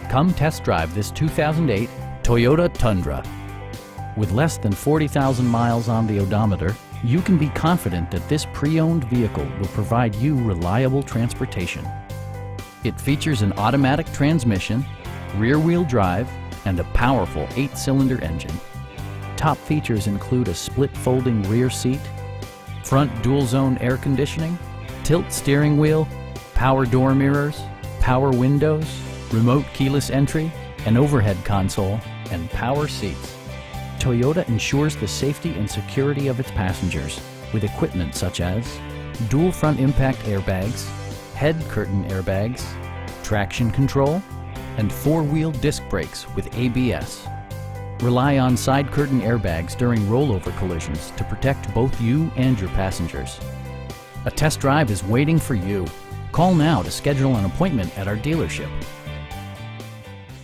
Come test drive this 2008 Toyota Tundra. With less than 40,000 miles on the odometer, you can be confident that this pre-owned vehicle will provide you reliable transportation. It features an automatic transmission, rear-wheel drive, and a powerful 8-cylinder engine. Top features include a split folding rear seat, front dual-zone air conditioning, tilt steering wheel, power door mirrors, power windows, remote keyless entry, an overhead console, and power seats. Toyota ensures the safety and security of its passengers with equipment such as dual front impact airbags, head curtain airbags, traction control, and 4-wheel disc brakes with ABS. Rely on side curtain airbags during rollover collisions to protect both you and your passengers. A test drive is waiting for you. Call now to schedule an appointment at our dealership.